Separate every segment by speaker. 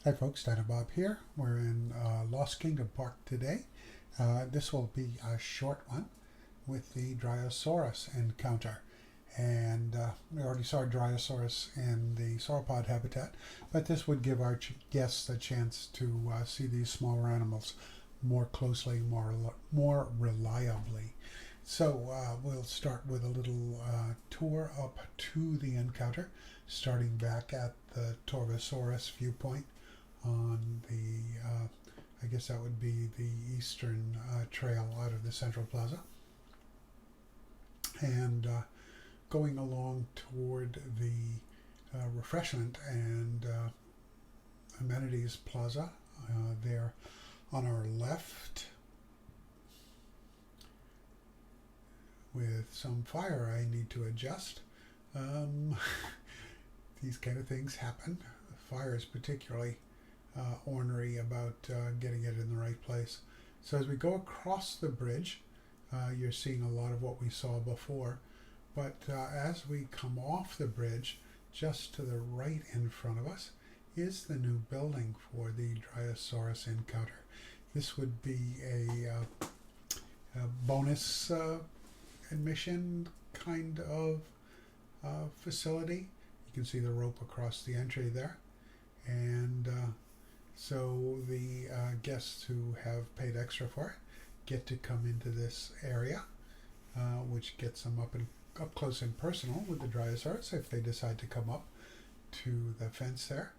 Speaker 1: Hi folks, Dino Bob here. We're in Lost Kingdom Park today. This will be a short one with the Dryosaurus encounter. And we already saw Dryosaurus in the sauropod habitat, but this would give our guests a chance to see these smaller animals more closely, more reliably. So we'll start with a little tour up to the encounter, starting back at the Torvosaurus viewpoint on the, I guess that would be the eastern trail out of the Central Plaza. And going along toward the refreshment and amenities plaza there on our left, with some fire I need to adjust. These kind of things happen. Fire is particularly ornery about getting it in the right place. So as we go across the bridge, you're seeing a lot of what we saw before. But as we come off the bridge, just to the right in front of us is the new building for the Dryosaurus encounter. This would be a bonus admission kind of facility. You can see the rope across the entry there. And so the guests who have paid extra for it get to come into this area, which gets them up close and personal with the Dryosaurus if they decide to come up to the fence there.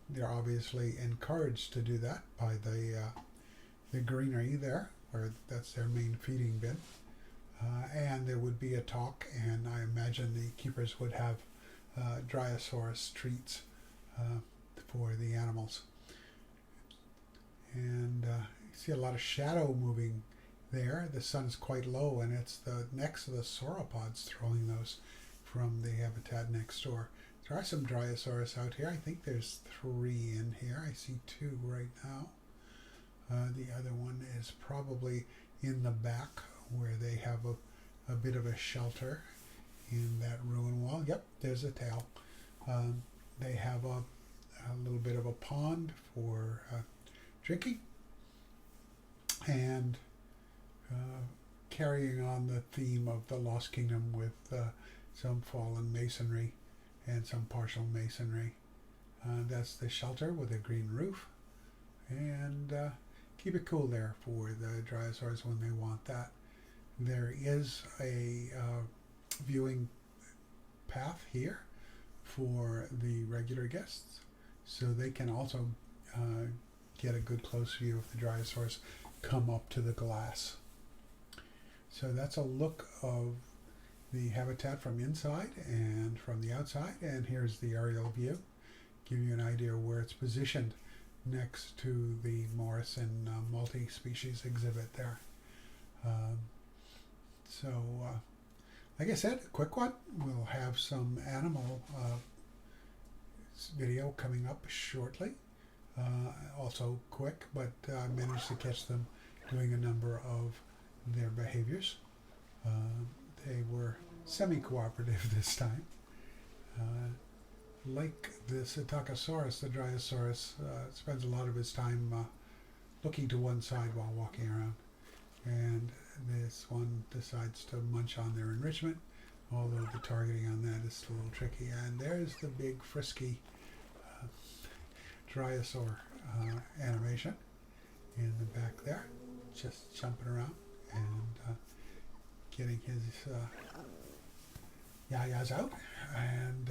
Speaker 1: They're obviously encouraged to do that by the greenery there, where that's their main feeding bin. And there would be a talk, and I imagine the keepers would have Dryosaurus treats for the animals. And you see a lot of shadow moving there. The sun is quite low, and it's the necks of the sauropods throwing those from the habitat next door. There are some Dryosaurus out here. I think there's 3 in here. I see 2 right now. The other one is probably in the back where they have a bit of a shelter in that ruin wall. Yep, there's a tail. They have a little bit of a pond for drinking, and carrying on the theme of the Lost Kingdom with some fallen masonry and some partial masonry. That's the shelter with a green roof, and keep it cool there for the Dryosaurs when they want that. There is a viewing path here for the regular guests, so they can also get a good close view of the Dryosaurus come up to the glass. So that's a look of the habitat from inside and from the outside, and here's the aerial view. Give you an idea where it's positioned next to the Morrison multi-species exhibit there. So like I said, a quick one. We'll have some animal video coming up shortly. Also quick, but I managed to catch them doing a number of their behaviors. They were semi-cooperative this time. Like the Psittacosaurus, the Dryosaurus spends a lot of his time looking to one side while walking around. And this one decides to munch on their enrichment, although the targeting on that is a little tricky. And there's the big frisky Dryosaur animation in the back there, just jumping around and getting his yayas out. And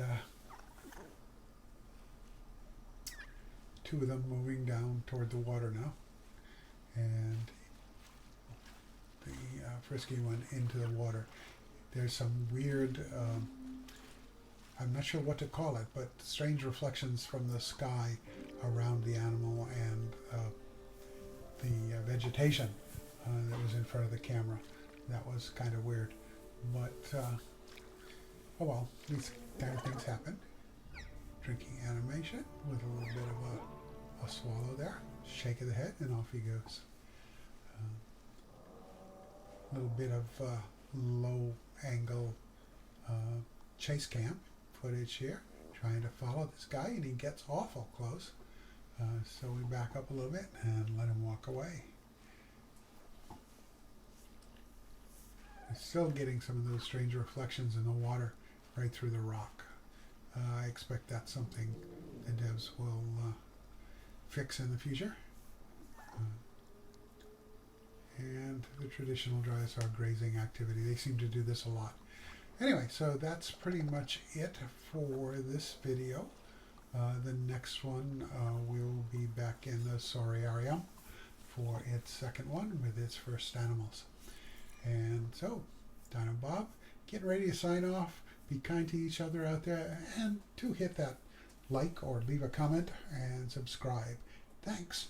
Speaker 1: 2 of them moving down toward the water now, and the frisky one into the water. There's some weird, I'm not sure what to call it, but strange reflections from the sky around the animal and the vegetation that was in front of the camera. That was kind of weird, but oh well, these kind of things happen. Drinking animation with a little bit of a swallow there, shake of the head, and off he goes. A little bit of low angle chase cam footage here, trying to follow this guy, and he gets awful close. So we back up a little bit and let him walk away. We're still getting some of those strange reflections in the water right through the rock. I expect that's something the devs will fix in the future. And the traditional Dryosaur grazing activity. They seem to do this a lot. Anyway, so that's pretty much it for this video. The next one will be back in the Sauriarium for its second one with its first animals. And so, Dino Bob, getting ready to sign off. Be kind to each other out there, and do hit that like or leave a comment and subscribe. Thanks.